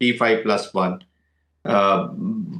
T5+1,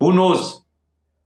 who knows,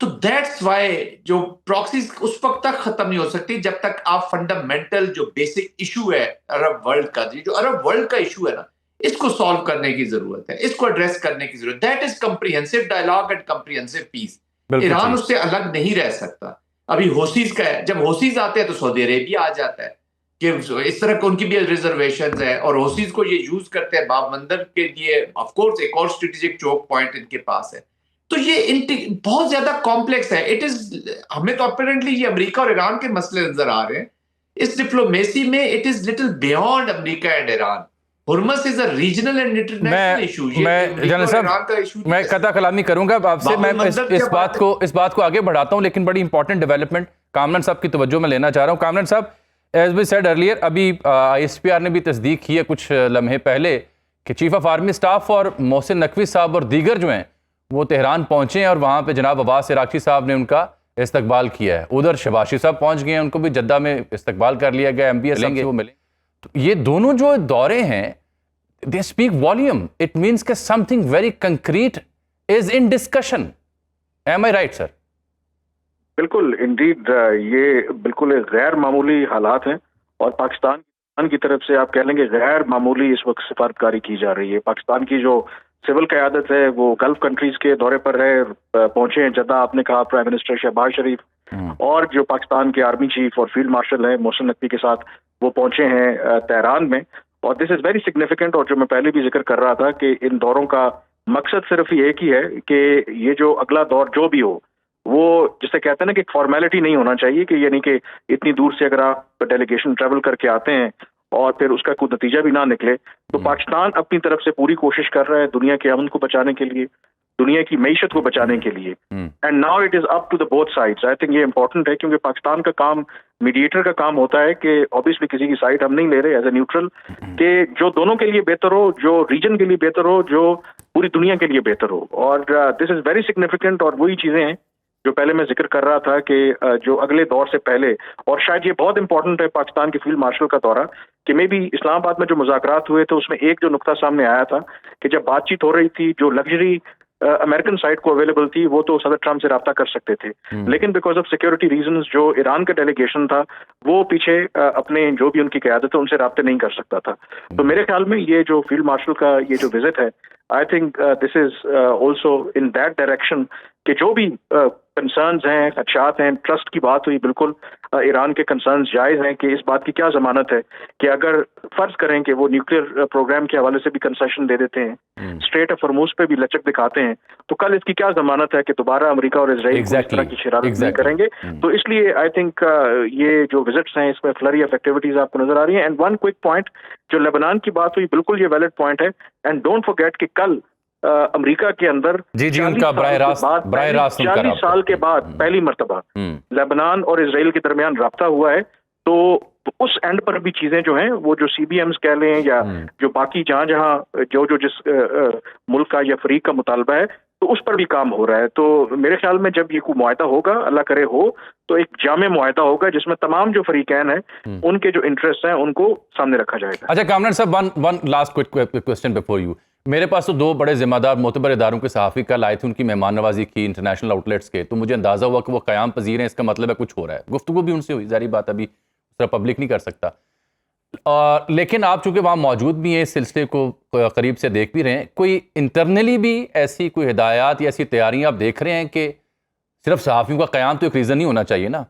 تو that's why جو proxies اس وقت تک ختم نہیں ہو سکتی جب تک آپ فنڈامنٹل جو بیسک ایشو ہے عرب ورلڈ کا، جو عرب ورلڈ کا ایشو ہے نا، اس کو سالو کرنے کی ضرورت ہے، اس کو ایڈریس کرنے کی ضرورت. That is comprehensive dialogue and comprehensive peace. Iran اس سے الگ نہیں رہ سکتا. ابھی ہوسیز کا ہے، جب ہوسیز آتے ہیں تو سعودی عربیہ آ جاتا ہے کہ اس طرح ان کی بھی ریزرویشنز ہیں، اور ہوسیز کو یہ یوز کرتے ہیں باب مندر کے لیے. آف کورس ایک اور اسٹریٹجک چوک پوائنٹ ان کے پاس ہے. تو یہ بہت زیادہ کمپلیکس ہے. اٹ از ہمیں تو اپیرنٹلی یہ امریکہ اور ایران کے مسئلے نظر آ رہے ہیں. اس ڈپلومیسی میں it is little beyond America and Iran. Hormuz is a regional and international issue. میں جنرل صاحب میں قطع کلامی کروں گا آپ سے. میں اس بات کو آگے بڑھاتا ہوں، لیکن بڑی امپورٹنٹ ڈیولپمنٹ کامران صاحب کی توجہ میں لینا چاہ رہا ہوں. کامران صاحب، ایز وی سیڈ ارلیئر، ابھی آئی ایس پی آر نے بھی تصدیق کی ہے کچھ لمحے پہلے کہ چیف آف آرمی اسٹاف اور محسن نقوی صاحب اور دیگر جو ہیں وہ تہران پہنچے ہیں، اور وہاں پہ جناب عباس عراقچی صاحب نے ان کا استقبال کیا ہے. ادھر شباشی صاحب پہنچ گئے ہیں، ان کو بھی جدہ میں استقبال کر لیا گیا. ایم بی ایس سے وہ ملیں. تو یہ دونوں جو دورے ہیں they speak volume. It means کہ something very concrete is in discussion. Am I right, sir? بالکل انڈیڈ یہ بالکل غیر معمولی حالات ہیں، اور پاکستان کی طرف سے آپ کہہ لیں گے غیر معمولی اس وقت سفارتکاری کی جا رہی ہے. پاکستان کی جو سول قیادت ہے وہ گلف کنٹریز کے دورے پر ہے، پہنچے ہیں جدہ. آپ نے کہا پرائم منسٹر شہباز شریف اور جو پاکستان کے آرمی چیف اور فیلڈ مارشل ہیں محسن نقوی کے ساتھ وہ پہنچے ہیں تہران میں. اور دس از ویری سگنیفیکنٹ. اور جو میں پہلے بھی ذکر کر رہا تھا کہ ان دوروں کا مقصد صرف یہ ایک ہی ہے کہ یہ جو اگلا دور جو بھی ہو وہ جسے کہتے ہیں نا کہ فارمیلٹی نہیں ہونا چاہیے، کہ یعنی کہ اتنی دور سے اگر آپ ڈیلیگیشن ٹریول کر کے آتے ہیں اور پھر اس کا کوئی نتیجہ بھی نہ نکلے. تو پاکستان اپنی طرف سے پوری کوشش کر رہا ہے دنیا کے امن کو بچانے کے لیے، دنیا کی معیشت کو بچانے کے لیے. And now it is up to the both sides. I think یہ امپورٹنٹ ہے، کیونکہ پاکستان کا کام میڈیٹر کا کام ہوتا ہے کہ obviously کسی کی سائڈ ہم نہیں لے رہے ایز اے نیوٹرل، کہ جو دونوں کے لیے بہتر ہو، جو ریجن کے لیے بہتر ہو، جو پوری دنیا کے لیے بہتر ہو. اور دس از ویری سگنیفیکنٹ. اور وہی چیزیں ہیں جو پہلے میں ذکر کر رہا تھا کہ جو اگلے دور سے پہلے، اور شاید یہ بہت امپورٹنٹ ہے پاکستان کے فیلڈ مارشل کا دورہ، کہ میں بھی اسلام آباد میں جو مذاکرات ہوئے تھے اس میں ایک جو نقطہ سامنے آیا تھا کہ جب بات چیت ہو رہی تھی جو لگژری امریکن سائٹ کو اویلیبل تھی وہ تو صدر ٹرمپ سے رابطہ کر سکتے تھے، لیکن بیکاز آف سیکورٹی ریزنز جو ایران کا ڈیلیگیشن تھا وہ پیچھے اپنے جو بھی ان کی قیادت ہے ان سے رابطے نہیں کر سکتا تھا. تو میرے خیال میں یہ جو فیلڈ مارشل کا یہ جو وزٹ ہے، I think this is also in that direction کہ جو بھی کنسرنز ہیں، خدشات ہیں. ٹرسٹ کی بات ہوئی، بالکل ایران کے کنسرنز جائز ہیں کہ اس بات کی کیا ضمانت ہے کہ اگر فرض کریں کہ وہ نیوکلیر پروگرام کے حوالے سے بھی کنسیشن دے دیتے ہیں، اسٹریٹ آف ہرموز پہ بھی لچک دکھاتے ہیں، تو کل اس کی کیا ضمانت ہے کہ دوبارہ امریکہ اور اسرائیل اس طرح کی شرارت نہیں کریں گے. تو اس لیے آئی تھنک یہ جو وزٹس ہیں اس میں فلری آف ایکٹیویٹیز آپ کو نظر آ رہی ہیں. اینڈ ون کوئک پوائنٹ جو لبنان کی بات ہوئی، بالکل یہ ویلڈ پوائنٹ ہے. اینڈ ڈونٹ فرگیٹ کہ کل امریکہ کے اندر ان کا براہ راست 40 سال کے بعد پہلی مرتبہ لبنان اور اسرائیل کے درمیان رابطہ ہوا ہے. تو اس اینڈ پر بھی چیزیں جو ہیں وہ جو سی بی ایمز کہہ لیں یا جو باقی جہاں جو جس ملک کا یا فریق کا مطالبہ ہے تو اس پر بھی کام ہو رہا ہے. تو میرے خیال میں جب یہ کوئی معاہدہ ہوگا، اللہ کرے ہو، تو ایک جامع معاہدہ ہوگا جس میں تمام جو فریقین ہیں ان کے جو انٹرسٹ ہیں ان کو سامنے رکھا جائے گا. اچھا کامران صاحب، one last question before you. میرے پاس تو دو بڑے ذمہ دار معتبر اداروں کے صحافی کل آئے تھے، ان کی مہمان نوازی کی انٹرنیشنل آؤٹ لیٹس کے، تو مجھے اندازہ ہوا کہ وہ قیام پذیر ہیں. اس کا مطلب ہے کچھ ہو رہا ہے. گفتگو بھی ان سے ہوئی، ظاہری بات ابھی اس طرح پبلک نہیں کر سکتا. لیکن آپ چونکہ وہاں موجود بھی ہیں، اس سلسلے کو قریب سے دیکھ بھی رہے ہیں، کوئی انٹرنلی بھی ایسی کوئی ہدایات یا ایسی تیاریاں آپ دیکھ رہے ہیں کہ صرف صحافیوں کا قیام تو ایک ریزن نہیں ہونا چاہیے نا؟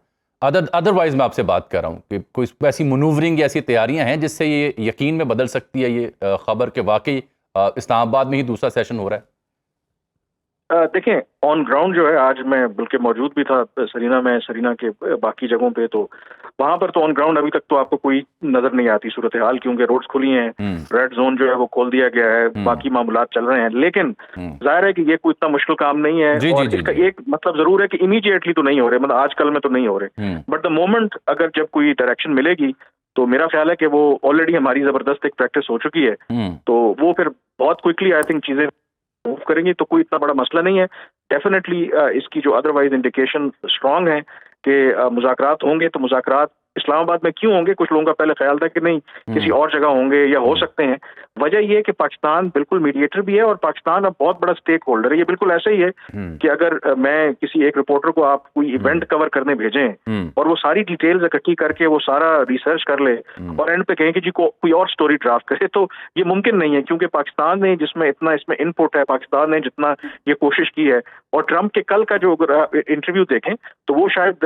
ادروائز میں آپ سے بات کر رہا ہوں کہ کوئی ایسی منورنگ یا ایسی تیاریاں ہیں جس سے یہ یقین میں بدل سکتی ہے یہ خبر کہ واقعی اسلام آباد میں ہی دوسرا سیشن ہو رہا ہے؟ دیکھیں آن گراؤنڈ جو ہے، آج میں بلکہ موجود بھی تھا سرینا کے باقی جگہوں پہ، تو وہاں پر تو آن گراؤنڈ ابھی تک تو آپ کو کوئی نظر نہیں آتی صورتحال، کیونکہ روڈز کھلی ہیں، ریڈ زون جو ہے وہ کھول دیا گیا ہے، باقی معاملات چل رہے ہیں. لیکن ظاہر ہے کہ یہ کوئی اتنا مشکل کام نہیں ہے، اور اس کا ایک مطلب ضرور ہے کہ امیڈیٹلی تو نہیں ہو رہے، مطلب آج کل میں تو نہیں ہو رہے، بٹ دا مومنٹ اگر جب کوئی ڈائریکشن ملے گی تو میرا خیال ہے کہ وہ آلریڈی ہماری زبردست ایک پریکٹس ہو چکی ہے، تو وہ پھر بہت کوئکلی آئی تھنک چیزیں موو کریں گی. تو کوئی اتنا بڑا مسئلہ نہیں ہے. ڈیفینیٹلی اس کی جو ادروائز انڈیکیشن اسٹرانگ ہے کہ مذاکرات ہوں گے، تو مذاکرات اسلام آباد میں کیوں ہوں گے؟ کچھ لوگوں کا پہلے خیال تھا کہ نہیں کسی اور جگہ ہوں گے یا ہو سکتے ہیں. وجہ یہ ہے کہ پاکستان بالکل میڈیٹر بھی ہے اور پاکستان اب بہت بڑا اسٹیک ہولڈر ہے. یہ بالکل ایسا ہی ہے کہ اگر میں کسی ایک رپورٹر کو آپ کوئی ایونٹ کور کرنے بھیجیں اور وہ ساری ڈیٹیلز اکٹھی کر کے وہ سارا ریسرچ کر لے اور اینڈ پہ کہیں کہ جی کوئی اور سٹوری ڈرافٹ کرے، تو یہ ممکن نہیں ہے، کیونکہ پاکستان نے جس میں اتنا اس میں ان پٹ ہے، پاکستان نے جتنا یہ کوشش کی ہے. اور ٹرمپ کے کل کا جو انٹرویو دیکھیں تو وہ شاید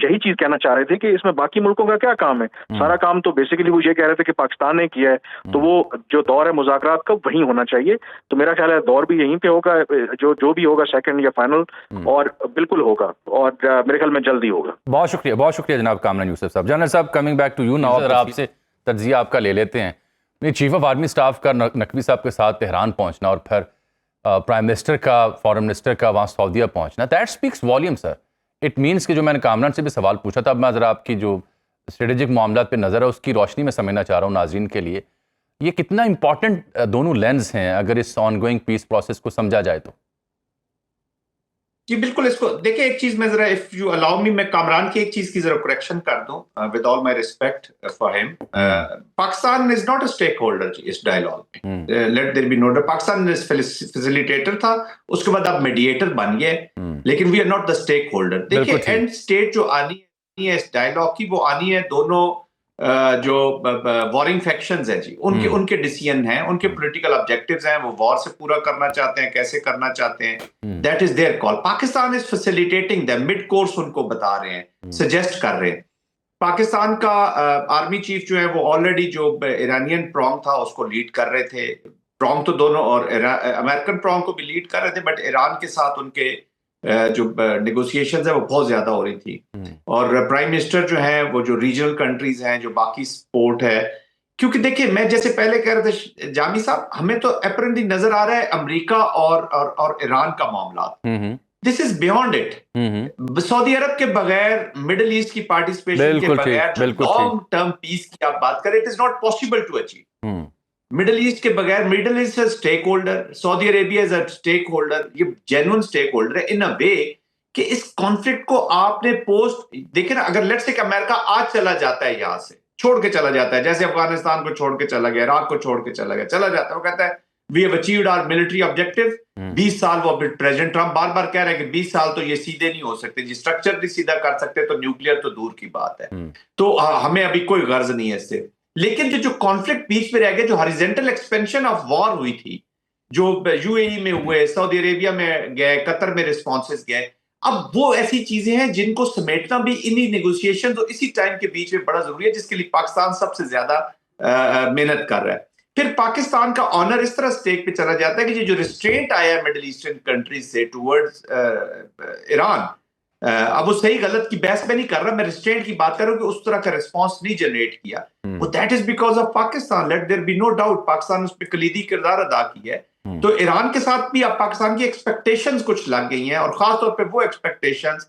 یہی چیز کہنا چاہ رہے تھے کہ اس میں باقی ملکوں کا کیا کام ہے، سارا کام تو بیسیکلی وہ یہ کہہ رہے تھے کہ پاکستان نے کیا ہے. تو وہ جو دور ہے مذاکرات کا وہیں ہونا چاہیے. تو میرا خیال ہے دور بھی یہیں پہ ہوگا، جو بھی ہوگا سیکنڈ یا فائنل، اور بالکل ہوگا، اور میرے خیال میں جلدی ہوگا. بہت شکریہ جناب کامران یوسف صاحب. جنرل صاحب coming back to you now, آپ سے تجزیہ آپ کا لے لیتے ہیں. چیف آف آرمی اسٹاف کا نقوی صاحب کے ساتھ تہران پہنچنا اور پھر پرائم منسٹر کا، فارن منسٹر کا وہاں سعودیہ پہنچنا، that speaks volumes sir. It means کہ جو میں نے کامران سے بھی سوال پوچھا تھا، اب میں ذرا آپ کی جو اسٹریٹجک معاملات پہ نظر ہے اس کی روشنی میں سمجھنا چاہ رہا ہوں ناظرین کے لیے، یہ کتنا امپورٹنٹ دونوں لینز ہیں اگر اس آن گوئنگ پیس پروسیس کو سمجھا جائے تو. جی بالکل. اس کو دیکھیں، ایک چیز میں ذرا اف یو الاؤ می، میں کامران کی ایک چیز کی ذرا کریکشن کر دوں with all my respect for him. Pakistan is not a stakeholder اس ڈائلاگ میں، let there be noted. Pakistan facilitator تھا، اس کے بعد اب میڈیٹر بن گیا، لیکن we are not the stakeholder. دیکھیں اینڈ اسٹیٹ جو آنی ہے اس ڈائلاگ کی، وہ آنی ہے دونوں جو وارنگ فیکشنز ہیں جی، ان کے ڈیسیژن ہیں، ان کے پولیٹیکل آبجیکٹیوز ہیں، وہ وار سے پورا کرنا چاہتے ہیں، کیسے کرنا چاہتے ہیں، that is their call. Pakistan is facilitating them, mid course ان کو بتا رہے ہیں، سجیسٹ کر رہے ہیں. پاکستان کا آرمی چیف جو ہے وہ آلریڈی جو ایرانین پرونگ تھا اس کو لیڈ کر رہے تھے. پرونگ تو دونوں، اور امریکن پرونگ کو بھی لیڈ کر رہے تھے، بٹ ایران کے ساتھ ان کے جو نیگوسیشنز ہیں وہ بہت زیادہ ہو رہی تھی. اور پرائم منسٹر جو ہیں وہ جو ریجنل کنٹریز ہیں، جو باقی سپورٹ ہے، کیونکہ دیکھیں میں جیسے پہلے کہہ رہے تھے جامی صاحب، ہمیں تو اپیرنٹلی نظر آ رہا ہے امریکا اور ایران کا معاملات، دس از بیونڈ اٹ. سعودی عرب کے بغیر، مڈل ایسٹ کی پارٹیسپیشن کے بغیر لانگ ٹرم پیس کی آپ بات کریں، it is not possible to achieve. Middle east کے بغیر، مڈل ایسٹ ہے اسٹیک ہولڈر، سعودی عربیہ از اے اسٹیک ہولڈر، یہ جینوئن اسٹیک ہولڈر ہے ان اے وے کہ اس کانفلکٹ کو آپ نے پوسٹ دیکھیں نا. اگر لیٹس سے کہ امریکہ آج چلا جاتا ہے، یہاں سے چھوڑ کے چلا جاتا ہے، جیسے افغانستان کو چھوڑ کے چلا گیا، عراق کو چھوڑ کے چلا جاتا ہے، وہ کہتا ہے we have achieved our military objective. 20 سال وہ پریزیڈنٹ ٹرمپ بار بار کہہ رہے ہیں کہ 20 سال تو یہ سیدھے نہیں ہو سکتے جی، اسٹرکچر نہیں سیدھا کر سکتے تو نیوکلیئر تو دور کی بات ہے، تو ہمیں ابھی کوئی غرض نہیں ہے اس سے. لیکن جو کانفلکٹ بیچ میں رہ گیا، جو ہاریزنٹل ایکسپینشن آف وار ہوئی تھی، جو یو اے ای میں ہوئے، سعودی عربیہ میں گئے، قطر میں ریسپانسز گئے، اب وہ ایسی چیزیں ہیں جن کو سمیٹنا بھی انہی نیگوسیشن اور اسی ٹائم کے بیچ میں بڑا ضروری ہے، جس کے لیے پاکستان سب سے زیادہ محنت کر رہا ہے. پھر پاکستان کا آنر اس طرح سٹیک پہ چلا جاتا ہے کہ جو ریسٹرینٹ آیا ہے مڈل ایسٹرن کنٹریز سے ٹورڈز ایران، اب وہ صحیح غلط کی بحث میں نہیں کر رہا، میں ریسٹرینٹ کی بات کر رہا ہوں کہ اس طرح کا ریسپانس نہیں جنریٹ کیا، وہ that is because of Pakistan. Let there be no doubt Pakistan اس پہ کلیدی کردار ادا کی ہے. تو ایران کے ساتھ بھی اب پاکستان کی ایکسپیکٹیشنز کچھ لگ گئی ہیں، اور خاص طور پہ وہ ایکسپیکٹیشنز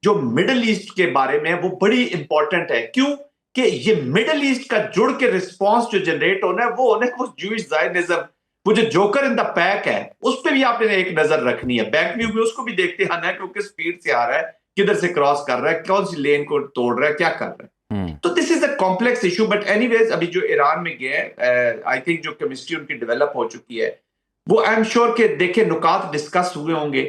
جو مڈل ایسٹ کے بارے میں وہ بڑی امپورٹنٹ ہے. کیوں کہ یہ مڈل ایسٹ کا جڑ کے ریسپانس جو جنریٹ ہونا ہے وہ ہونا ہے وہ جوئش زائنزم، وہ جو جوکر ان دا پیک ہے، اس پہ بھی آپ نے ایک نظر رکھنی ہے. بیک ویو میں اس کو بھی دیکھتے آنا ہے کہ وہ کس سپیڈ سے آ رہا ہے، کدھر سے کراس کر رہا ہے، کون سی لین کو توڑ رہا ہے، کیا کر رہا ہے. تو this is a complex issue. But anyways ابھی جو ایران میں گئے، آئی تھنک جو کیمسٹری ان کی ڈیولپ ہو چکی ہے، وہ آئی ایم شیور کہ دیکھیں نکات ڈسکس ہوئے ہوں گے.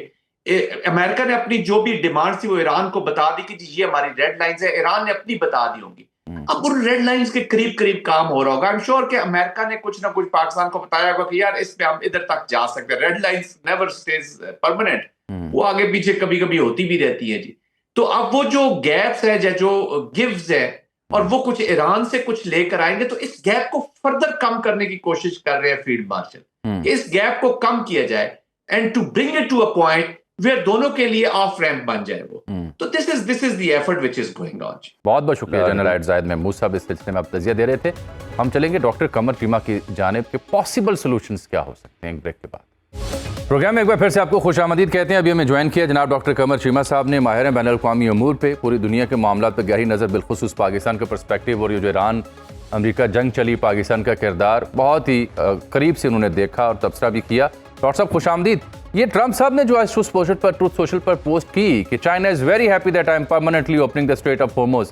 امریکہ نے اپنی جو بھی ڈیمانڈ تھی وہ ایران کو بتا دی کہ جی یہ ہماری ریڈ لائنز ہیں، ایران نے اپنی بتا دی ہوں گی. اب ان ریڈ لائنز کے قریب کام ہو رہا ہوگا. آئی ایم شیور کہ امریکہ نے کچھ نہ کچھ پاکستان کو بتایا ہوگا کہ یار اس پہ ہم ادھر تک جا سکتے ہیں. Red lines never stays permanent, وہ آگے پیچھے کبھی کبھی ہوتی بھی رہتی ہے جی. تو اب وہ جو گیپس ہے جو گیوز ہے، اور وہ کچھ ایران سے کچھ لے کر آئیں گے، تو اس گیپ کو فردر کم کرنے کی کوشش کر رہے ہیں فیلڈ مارشل، کہ اس گیپ کو کم کیا جائے and to bring it to a point where دونوں کے لیے آف ریمپ بن جائے وہ. تو this is the effort which is going on. بہت بہت شکریہ جنرل عائد زاہد محمود صاحب، اس سلسلے میں آپ تجزیہ دے رہے تھے. ہم چلیں گے ڈاکٹر قمر چیمہ کی جانب کے پاسبل سولوشنز کیا ہو سکتے ہیں ایک بریک کے بعد. پروگرام میں ایک بار پھر سے آپ کو خوش آمدید کہتے ہیں. ابھی ہمیں جوائن کیا جناب ڈاکٹر قمر چیمہ صاحب نے، ماہر ہیں بین الاقوامی امور پہ، پوری دنیا کے معاملات پہ گہری نظر، بالخصوص پاکستان کا پرسپیکٹیو، اور یہ جو ایران امریکہ جنگ چلی، پاکستان کا کردار بہت ہی قریب سے انہوں نے دیکھا اور تبصرہ بھی کیا. ڈاکٹر صاحب خوش آمدید. یہ ٹرمپ صاحب نے جو آج ٹروتھ سوشل پر پوسٹ کی کہ China is very happy that I am permanently opening the Strait of Hormuz,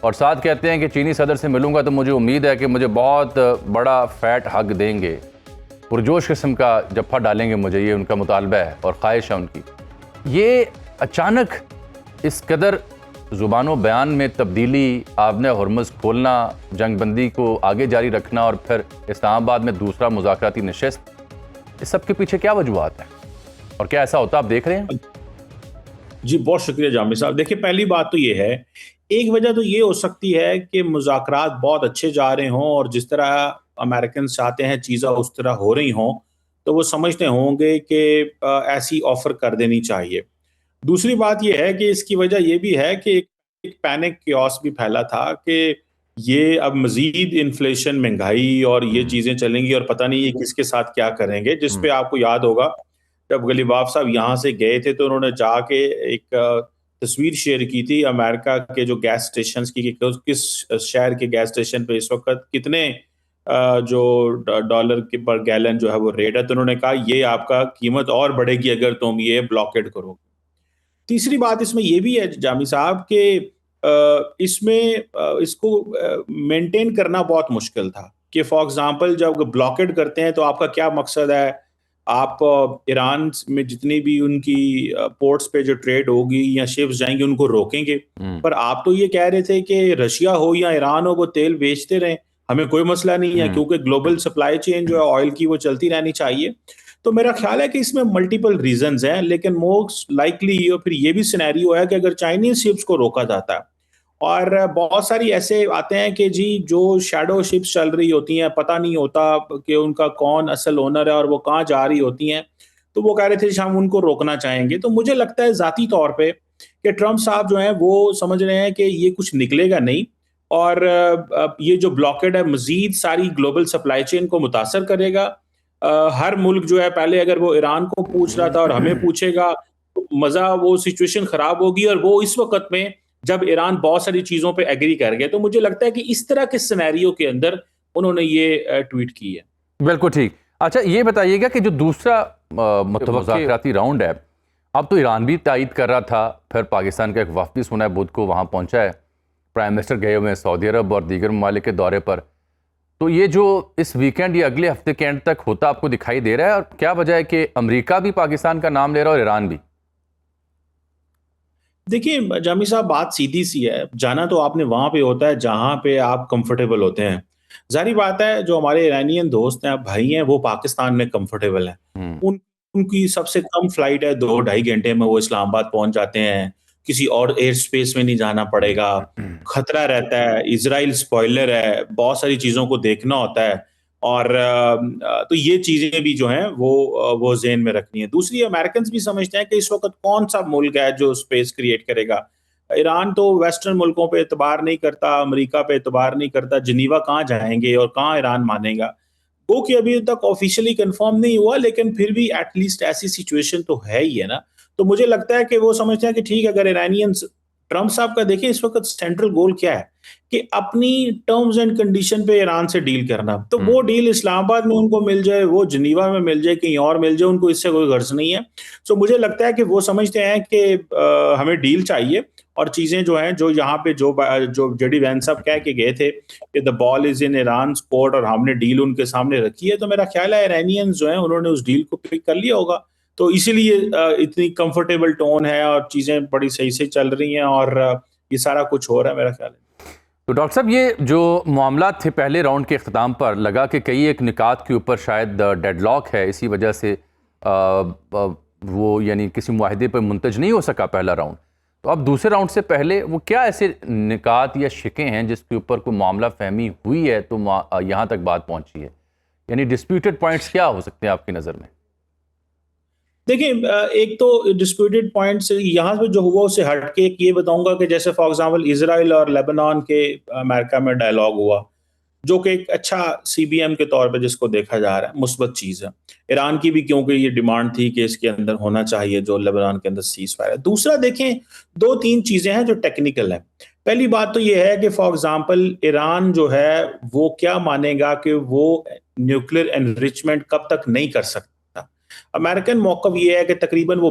اور ساتھ کہتے ہیں کہ چینی صدر سے ملوں گا تو مجھے امید ہے کہ مجھے بہت بڑا فیٹ حق دیں گے، پرجوش قسم کا جپھا ڈالیں گے مجھے، یہ ان کا مطالبہ ہے اور خواہش ہے ان کی۔ یہ اچانک اس قدر زبان و بیان میں تبدیلی، آبِ ہرمز کھولنا، جنگ بندی کو آگے جاری رکھنا اور پھر اسلام آباد میں دوسرا مذاکراتی نشست، اس سب کے پیچھے کیا وجوہات ہیں اور کیا ایسا ہوتا آپ دیکھ رہے ہیں؟ جی بہت شکریہ جامی صاحب۔ دیکھیں پہلی بات تو یہ ہے، ایک وجہ تو یہ ہو سکتی ہے کہ مذاکرات بہت اچھے جا رہے ہوں اور جس طرح امریکنز چاہتے ہیں چیزیں اس طرح ہو رہی ہوں تو وہ سمجھتے ہوں گے کہ ایسی آفر کر دینی چاہیے۔ دوسری بات یہ ہے کہ اس کی وجہ یہ بھی ہے کہ ایک پینک کیوس بھی پھیلا تھا کہ یہ اب مزید انفلیشن، مہنگائی اور یہ چیزیں چلیں گی اور پتہ نہیں یہ کس کے ساتھ کیا کریں گے، جس پہ آپ کو یاد ہوگا جب غلیباف صاحب یہاں سے گئے تھے تو انہوں نے جا کے ایک تصویر شیئر کی تھی امریکہ کے جو گیس سٹیشنز کی، کہ کس شہر کے گیس سٹیشن پہ اس وقت کتنے جو ڈالر کے پر گیلن جو ہے وہ ریٹ ہے، تو انہوں نے کہا یہ آپ کا قیمت اور بڑھے گی اگر تم یہ بلاکیڈ کرو۔ تیسری بات اس میں یہ بھی ہے جامی صاحب کہ اس میں اس کو مینٹین کرنا بہت مشکل تھا کہ فار ایگزامپل جب بلاکیڈ کرتے ہیں تو آپ کا کیا مقصد ہے؟ آپ ایران میں جتنی بھی ان کی پورٹس پہ جو ٹریڈ ہوگی یا شپس جائیں گے ان کو روکیں گے، پر آپ تو یہ کہہ رہے تھے کہ رشیا ہو یا ایران ہو وہ تیل بیچتے رہیں، ہمیں کوئی مسئلہ نہیں ہے کیونکہ گلوبل سپلائی چین جو ہے آئل کی وہ چلتی رہنی چاہیے۔ تو میرا خیال ہے کہ اس میں ملٹیپل ریزنز ہیں، لیکن موسٹ لائکلی پھر یہ بھی سینیریو ہے کہ اگر چائنیز شپس کو روکا جاتا ہے اور بہت ساری ایسے آتے ہیں کہ جی جو شیڈو شپس چل رہی ہوتی ہیں، پتہ نہیں ہوتا کہ ان کا کون اصل اونر ہے اور وہ کہاں جا رہی ہوتی ہیں، تو وہ کہہ رہے تھے ہم ان کو روکنا چاہیں گے۔ تو مجھے لگتا ہے ذاتی طور پہ کہ ٹرمپ صاحب جو ہیں وہ سمجھ رہے ہیں کہ یہ کچھ نکلے گا نہیں اور یہ جو بلاکیڈ ہے مزید ساری گلوبل سپلائی چین کو متاثر کرے گا۔ ہر ملک جو ہے پہلے اگر وہ ایران کو پوچھ رہا تھا اور ہمیں پوچھے گا تو مزہ وہ سچویشن خراب ہوگی، اور وہ اس وقت میں جب ایران بہت ساری چیزوں پہ ایگری کر گئے، تو مجھے لگتا ہے کہ اس طرح کے سینیریو کے اندر انہوں نے یہ ٹویٹ کی ہے۔ بالکل ٹھیک۔ اچھا یہ بتائیے گا کہ جو دوسرا مذاکراتی راؤنڈ ہے، اب تو ایران بھی تائید کر رہا تھا، پھر پاکستان کا ایک وفد بھی سنا ہے بدھ کو وہاں پہنچا ہے، پرائم منسٹر گئے ہوئے ہیں سعودی عرب اور دیگر ممالک کے دورے پر، تو یہ جو اس ویکینڈ یا اگلے ہفتے کے اینڈ تک ہوتا آپ کو دکھائی دے رہا ہے؟ اور کیا وجہ ہے کہ امریکہ بھی پاکستان کا نام لے رہا ہے اور ایران بھی؟ دیکھیں جامی صاحب بات سیدھی سی ہے، جانا تو آپ نے وہاں پہ ہوتا ہے جہاں پہ آپ کمفرٹیبل ہوتے ہیں۔ ظاہری بات ہے جو ہمارے ایرانین دوست ہیں، بھائی ہیں، وہ پاکستان میں کمفرٹیبل ہیں، ان کی سب سے کم فلائٹ ہے 2-2.5 گھنٹے میں وہ اسلام آباد پہنچ جاتے ہیں، کسی اور ایئر سپیس میں نہیں جانا پڑے گا، خطرہ رہتا ہے، اسرائیل سپوائلر ہے، بہت ساری چیزوں کو دیکھنا ہوتا ہے، اور تو یہ چیزیں بھی جو ہیں وہ ذہن میں رکھنی ہے۔ دوسری امریکنز بھی سمجھتے ہیں کہ اس وقت کون سا ملک ہے جو اسپیس کریٹ کرے گا۔ ایران تو ویسٹرن ملکوں پہ اعتبار نہیں کرتا، امریکہ پہ اعتبار نہیں کرتا، جنیوا کہاں جائیں گے اور کہاں ایران مانے گا؟ وہ کہ ابھی تک آفیشلی کنفرم نہیں ہوا، لیکن پھر بھی ایٹ لیسٹ ایسی سچویشن تو ہے ہی ہے نا۔ تو مجھے لگتا ہے کہ وہ سمجھتے ہیں کہ ٹھیک ہے، اگر ایرانینز ٹرمپ صاحب کا دیکھیں اس وقت سینٹرل گول کیا ہے کہ اپنی ٹرمز اینڈ کنڈیشن پہ ایران سے ڈیل کرنا، تو وہ ڈیل اسلام آباد میں ان کو مل جائے، وہ جنیوا میں مل جائے، کہیں اور مل جائے، ان کو اس سے کوئی غرض نہیں ہے۔ سو مجھے لگتا ہے کہ وہ سمجھتے ہیں کہ ہمیں ڈیل چاہیے، اور چیزیں جو ہیں جو یہاں پہ جو جے ڈی وینس صاحب کہہ کے گئے تھے کہ دا بال از ان ایرانز کورٹ، اور ہم نے ڈیل ان کے سامنے رکھی ہے، تو میرا خیال ہے ایرانینز جو ہیں انہوں نے اس ڈیل کو پک کر لیا ہوگا، تو اسی لیے اتنی کمفرٹیبل ٹون ہے اور چیزیں بڑی صحیح سے چل رہی ہیں اور یہ سارا کچھ ہو رہا ہے میرا خیال ہے۔ تو ڈاکٹر صاحب یہ جو معاملات تھے پہلے راؤنڈ کے اختتام پر، لگا کہ کئی ایک نکات کے اوپر شاید ڈیڈ لاک ہے، اسی وجہ سے وہ یعنی کسی معاہدے پر منتج نہیں ہو سکا پہلا راؤنڈ، تو اب دوسرے راؤنڈ سے پہلے وہ کیا ایسے نکات یا شکیں ہیں جس کے اوپر کوئی معاملہ فہمی ہوئی ہے تو یہاں تک بات پہنچی ہے؟ یعنی ڈسپیوٹڈ پوائنٹس کیا ہو سکتے ہیں آپ کی نظر میں؟ دیکھیں ایک تو ڈسپیوٹڈ پوائنٹس یہاں پہ جو ہوا اسے ہٹ کے یہ بتاؤں گا کہ جیسے فار ایگزامپل اسرائیل اور لیبنان کے امریکہ میں ڈائلاگ ہوا، جو کہ ایک اچھا سی بی ایم کے طور پہ جس کو دیکھا جا رہا ہے مثبت چیز ہے۔ ایران کی بھی کیونکہ یہ ڈیمانڈ تھی کہ اس کے اندر ہونا چاہیے جو لیبنان کے اندر سیز فائر ہے۔ دوسرا دیکھیں 2-3 چیزیں ہیں جو ٹیکنیکل ہیں۔ پہلی بات تو یہ ہے کہ فار ایگزامپل ایران جو ہے وہ کیا مانے گا کہ وہ نیوکلیر انریچمنٹ کب تک نہیں کر سکتا۔ امریکن موقف یہ ہے کہ تقریباً وہ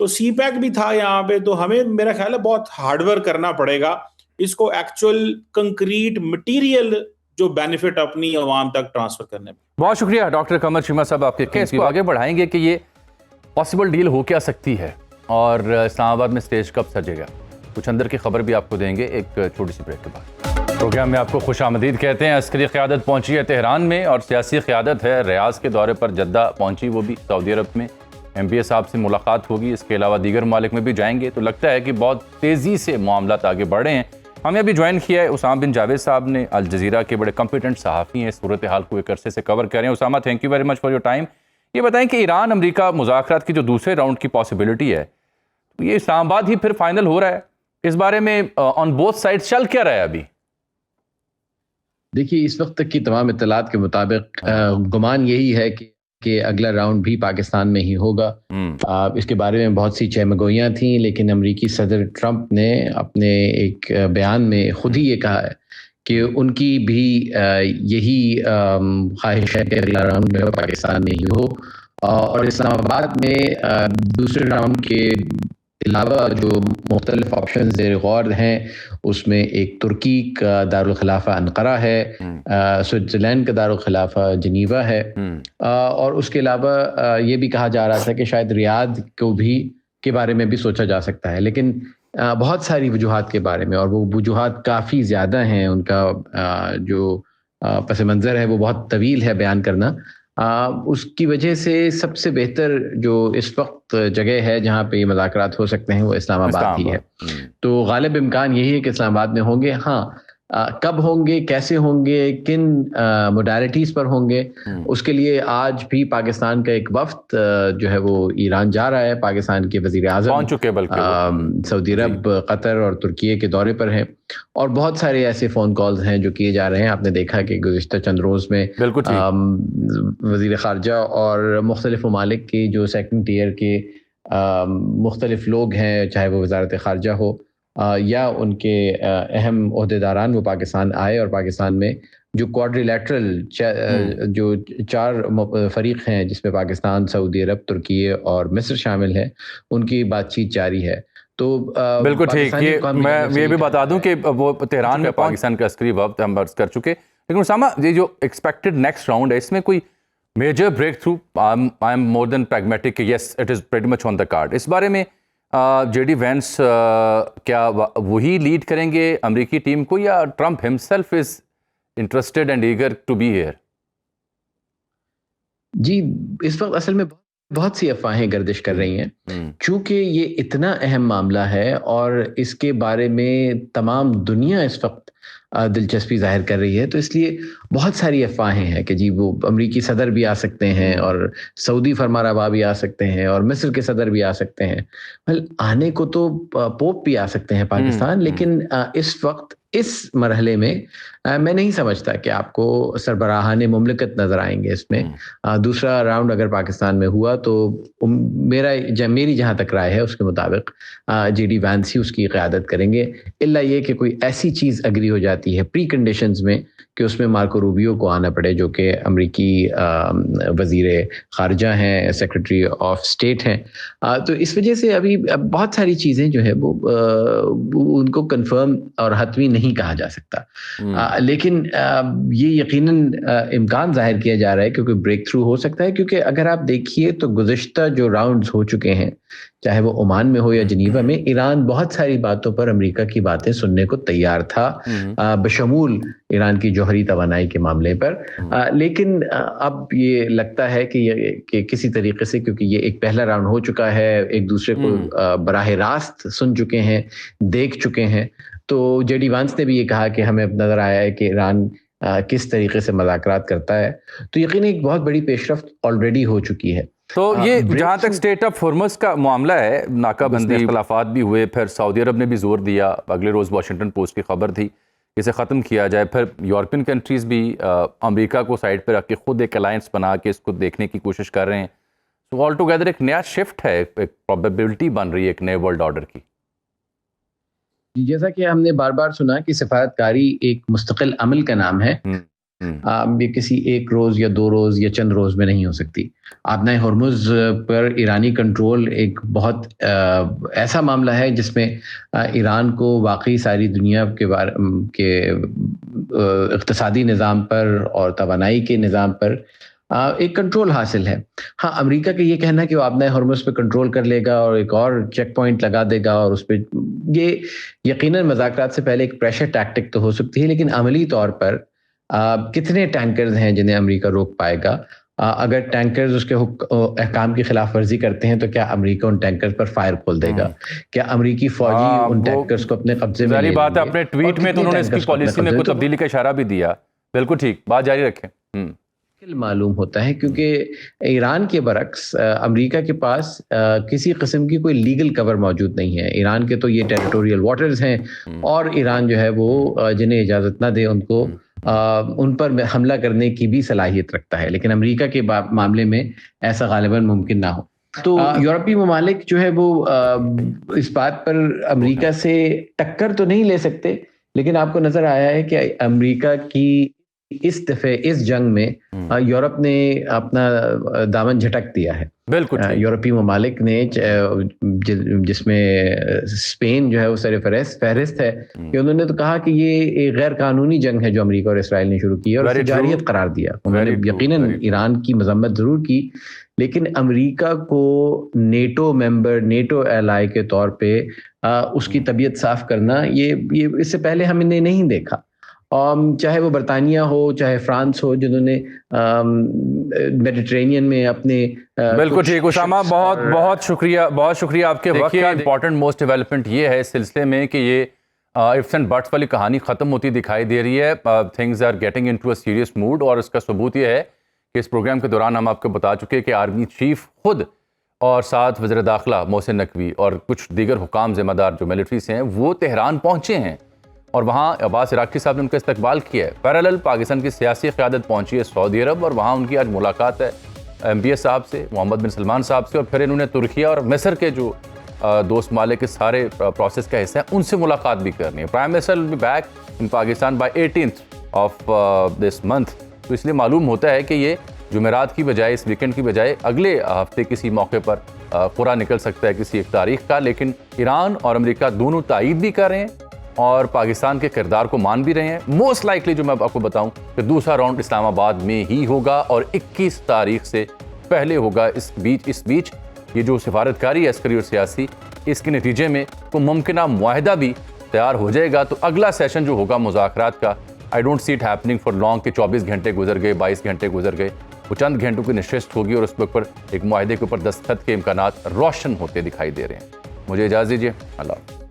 تو سی پیک بھی تھا یہاں پہ. تو ہمیں میرا خیال ہے بہت ہارڈ ورک کرنا پڑے گا اس کو ایکچوئل کنکریٹ مٹیریل جو بینیفٹ اپنی عوام تک ٹرانسفر کرنے میں. بہت شکریہ ڈاکٹر قمر چیمہ صاحب آپ کے کیس کو آگے بڑھائیں گے کہ یہ پاسبل ڈیل ہو کیا سکتی ہے اور اسلام آباد میں سٹیج کب سجے گا. کچھ اندر کی خبر بھی آپ کو دیں گے ایک چھوٹی سی بریک کے بعد. پروگرام میں آپ کو خوش آمدید کہتے ہیں. عسکری قیادت پہنچی ہے تہران میں اور سیاسی قیادت ہے ریاض کے دورے پر جدہ پہنچی, وہ بھی سعودی عرب میں. ایم پی اے صاحب سے ملاقات ہوگی, اس کے علاوہ دیگر ممالک میں بھی جائیں گے. تو لگتا ہے کہ بہت تیزی سے معاملات آگے بڑھ رہے ہیں. ہمیں ابھی جوائن کیا ہے اسامہ بن جاوید صاحب نے, الجزیرہ کے بڑے کمپیٹنٹ صحافی ہیں, صورتحال کو ایک عرصے سے کور کر رہے ہیں. Osama, thank you very much for your time. یہ بتائیں کہ ایران امریکہ مذاکرات کی جو دوسرے راؤنڈ کی پاسبلٹی ہے, یہ اسلام آباد ہی پھر فائنل ہو رہا ہے, اس بارے میں آن بوتھ سائڈ چل کیا رہا ہے ابھی؟ دیکھیے, اس وقت تک کی تمام اطلاعات کے مطابق گمان یہی ہے کہ اگلا راؤنڈ بھی پاکستان میں ہی ہوگا. اس کے بارے میں بہت سی چہمگوئیاں تھیں, لیکن امریکی صدر ٹرمپ نے اپنے ایک بیان میں خود ہی یہ کہا ہے کہ ان کی بھی یہی خواہش ہے کہ اگلا راؤنڈ میں پاکستان میں ہی ہو. اور اسلام آباد میں دوسرے راؤنڈ کے علاوہ جو مختلف آپشن زیر غور ہیں, اس میں ایک ترکی کا دارالخلافہ انقرہ ہے, سوئٹزرلینڈ کا دارالخلافہ جنیوا ہے, اور اس کے علاوہ یہ بھی کہا جا رہا تھا کہ شاید ریاض کو بھی کے بارے میں بھی سوچا جا سکتا ہے. لیکن بہت ساری وجوہات کے بارے میں, اور وہ وجوہات کافی زیادہ ہیں, ان کا جو پس منظر ہے وہ بہت طویل ہے بیان کرنا. اس کی وجہ سے سب سے بہتر جو اس وقت جگہ ہے جہاں پہ یہ مذاکرات ہو سکتے ہیں وہ اسلام آباد ہی ہے. تو غالب امکان یہی ہے کہ اسلام آباد میں ہوں گے. ہاں, کب ہوں گے, کیسے ہوں گے, کن موڈیلٹیز پر ہوں گے, اس کے لیے آج بھی پاکستان کا ایک وفد جو ہے وہ ایران جا رہا ہے. پاکستان کے وزیر اعظم پہنچ چکے بلکہ سعودی عرب, قطر اور ترکیے کے دورے پر ہیں, اور بہت سارے ایسے فون کالز ہیں جو کیے جا رہے ہیں. آپ نے دیکھا کہ گزشتہ چند روز میں وزیر خارجہ اور مختلف ممالک کے جو سیکنڈ ٹیئر کے مختلف لوگ ہیں, چاہے وہ وزارت خارجہ ہو یا ان کے اہم عہدیداران, وہ پاکستان آئے اور پاکستان میں جو کوادریلیٹرل جو 4 فریق ہیں جس میں پاکستان, سعودی عرب, ترکیے اور مصر شامل ہیں, ان کی بات چیت جاری ہے. تو بالکل ٹھیک. میں یہ بھی بتا دوں کہ وہ تہران میں پاکستان کا عسکری وفد ہم عرض کر چکے. لیکن اسامہ, یہ جو ایکسپیکٹڈ نیکسٹ راؤنڈ ہے, اس میں کوئی major breakthrough, I am more than pragmatic کہ yes it is pretty much on the card. اس بارے میں جے ڈی وینس کیا وہی لیڈ کریں گے امریکی ٹیم کو, یا Trump himself is interested and eager to be here? جی, اس وقت اصل میں بہت سی افواہیں گردش کر رہی ہیں, چونکہ یہ اتنا اہم معاملہ ہے اور اس کے بارے میں تمام دنیا اس وقت دلچسپی ظاہر کر رہی ہے. تو اس لیے بہت ساری افواہیں ہیں کہ جی وہ امریکی صدر بھی آ سکتے ہیں, اور سعودی فرمانروا بھی آ سکتے ہیں, اور مصر کے صدر بھی آ سکتے ہیں. آنے کو تو پوپ بھی آ سکتے ہیں پاکستان, لیکن اس وقت اس مرحلے میں میں نہیں سمجھتا کہ آپ کو سربراہان مملکت نظر آئیں گے اس میں. دوسرا راؤنڈ اگر پاکستان میں ہوا تو میری جہاں تک رائے ہے اس کے مطابق جے ڈی وینس ہی اس کی قیادت کریں گے, الا یہ کہ کوئی ایسی چیز اگری ہو جاتی ہے پری کنڈیشنز میں کہ اس میں مارکو روبیو کو آنا پڑے, جو کہ امریکی وزیر خارجہ ہیں, سیکرٹری آف اسٹیٹ ہیں. تو اس وجہ سے ابھی بہت ساری چیزیں جو ہے وہ ان کو کنفرم اور حتمی نہیں کہا جا سکتا. لیکن یہ یقیناً امکان ظاہر کیا جا رہا ہے کیونکہ بریک تھرو ہو سکتا ہے. کیونکہ اگر آپ دیکھیے تو گزشتہ جو راؤنڈز ہو چکے ہیں, چاہے وہ عمان میں ہو یا جنیوا میں, ایران بہت ساری باتوں پر امریکہ کی باتیں سننے کو تیار تھا, بشمول ایران کی جوہری توانائی کے معاملے پر. لیکن اب یہ لگتا ہے کہ کسی طریقے سے, کیونکہ یہ ایک پہلا راؤنڈ ہو چکا ہے, ایک دوسرے کو براہ راست سن چکے ہیں, دیکھ چکے ہیں. تو جے ڈی وانس نے بھی یہ کہا کہ ہمیں نظر آیا ہے کہ ایران کس طریقے سے مذاکرات کرتا ہے. تو یقیناً ایک بہت بڑی پیش رفت آلریڈی ہو چکی ہے. تو یہ جہاں تک اسٹیٹ آف ہارمز کا معاملہ ہے, ناکہ بندی اختلافات بھی ہوئے, پھر سعودی عرب نے بھی زور دیا, اگلے روز واشنگٹن پوسٹ کی خبر تھی اسے ختم کیا جائے, پھر یورپین کنٹریز بھی امریکہ کو سائڈ پہ رکھ کے خود ایک الائنس بنا کے اس کو دیکھنے کی کوشش کر رہے ہیں. تو آل ٹوگیدر ایک نیا شفٹ ہے, ایک پروبیبلٹی بن رہی ہے ایک نئے ورلڈ آرڈر کی. جیسا کہ ہم نے بار بار سنا کہ سفارتکاری ایک مستقل عمل کا نام ہے, یہ کسی ایک روز یا 2 روز یا چند روز میں نہیں ہو سکتی. آبنائے ہرمز پر ایرانی کنٹرول ایک بہت ایسا معاملہ ہے جس میں ایران کو واقعی ساری دنیا کے اقتصادی نظام پر اور توانائی کے نظام پر ایک کنٹرول حاصل ہے. ہاں، امریکہ کا یہ کہنا کہ وہ آبنائے ہرمز پہ کنٹرول کر لے گا اور ایک اور چیک پوائنٹ لگا دے گا اور اس پہ، یہ یقیناً مذاکرات سے پہلے ایک پریشر ٹیکٹک تو ہو سکتی ہے، لیکن عملی طور پر کتنے ٹینکرز ہیں جنہیں امریکہ روک پائے گا؟ اگر ٹینکرز اس کے احکام کی خلاف ورزی کرتے ہیں تو کیا امریکہ ان ٹینکرز پر فائر کھول دے گا؟ کیا امریکی فوجی ان ٹینکرز کو اپنے قبضے میں لے لیں گے؟ بات ہے، اپنے ٹویٹ میں تو انہوں نے اس کی پالیسی میں کوئی تبدیلی کا اشارہ بھی دیا. بالکل ٹھیک، بات جاری رکھیں. معلوم ہوتا ہے کیونکہ ایران کے برعکس امریکہ کے پاس کسی قسم کی کوئی لیگل کور موجود نہیں ہے. ایران کے تو یہ ٹیریٹوریل واٹرز ہیں اور ایران جو ہے وہ جنہیں اجازت نہ دے ان کو ان پر حملہ کرنے کی بھی صلاحیت رکھتا ہے، لیکن امریکہ کے معاملے میں ایسا غالباً ممکن نہ ہو. تو یورپی ممالک جو ہے وہ اس بات پر امریکہ سے ٹکر تو نہیں لے سکتے، لیکن آپ کو نظر آیا ہے کہ امریکہ کی اس دفعہ اس جنگ میں یورپ نے اپنا دامن جھٹک دیا ہے. بالکل یورپی ممالک نے، جس میں اسپین جو ہے وہ سر فہرست ہے، کہ انہوں نے تو کہا کہ یہ ایک غیر قانونی جنگ ہے جو امریکہ اور اسرائیل نے شروع کی ہے اور اسے جارحیت قرار دیا. انہوں نے یقیناً ایران کی مذمت ضرور کی، لیکن امریکہ کو نیٹو ممبر، نیٹو ایلائی کے طور پہ اس کی طبیعت صاف کرنا، یہ اس سے پہلے ہم نے نہیں دیکھا. چاہے وہ برطانیہ ہو، چاہے فرانس ہو، جنہوں نے میڈیٹرینین میں اپنے بالکل ٹھیک. اسامہ، بہت شکریہ آپ کے وقت کا. امپورٹنٹ موسٹ ڈیولپمنٹ یہ ہے اس سلسلے میں کہ یہ ifs and buts والی کہانی ختم ہوتی دکھائی دے رہی ہے. Things are getting into a serious mode, اور اس کا ثبوت یہ ہے کہ اس پروگرام کے دوران ہم آپ کو بتا چکے کہ آرمی چیف خود اور ساتھ وزیر داخلہ محسن نقوی اور کچھ دیگر حکام ذمہ دار جو ملٹری سے ہیں وہ تہران پہنچے ہیں اور وہاں عباس عراقچی صاحب نے ان کا استقبال کیا ہے. پیرالل پاکستان کی سیاسی قیادت پہنچی ہے سعودی عرب، اور وہاں ان کی آج ملاقات ہے MBS صاحب سے، محمد بن سلمان صاحب سے، اور پھر انہوں نے ترکیہ اور مصر کے جو دوست ممالک کے سارے پروسیس کا حصہ ہیں ان سے ملاقات بھی کرنی ہے. Prime minister will be back in Pakistan by 18th of this month. تو اس لیے معلوم ہوتا ہے کہ یہ جمعرات کی بجائے، اس ویکنڈ کی بجائے اگلے ہفتے کسی موقع پر قرعہ نکل سکتا ہے کسی ایک تاریخ کا. لیکن ایران اور امریکہ دونوں تائید بھی کر رہے ہیں اور پاکستان کے کردار کو مان بھی رہے ہیں. موسٹ لائکلی جو میں آپ کو بتاؤں کہ دوسرا راؤنڈ اسلام آباد میں ہی ہوگا اور 21 تاریخ سے پہلے ہوگا. اس بیچ یہ جو سفارتکاری ہے عسکری اور سیاسی، اس کے نتیجے میں کوئی ممکنہ معاہدہ بھی تیار ہو جائے گا. تو اگلا سیشن جو ہوگا مذاکرات کا، I don't see it happening for long کہ 24 گھنٹے گزر گئے، 22 گھنٹے گزر گئے. وہ چند گھنٹوں کی نشست ہوگی اور اس کے اوپر ایک معاہدے کے اوپر دستخط کے امکانات روشن ہوتے دکھائی دے رہے ہیں. مجھے اجازت دیجیے. اللہ حافظ.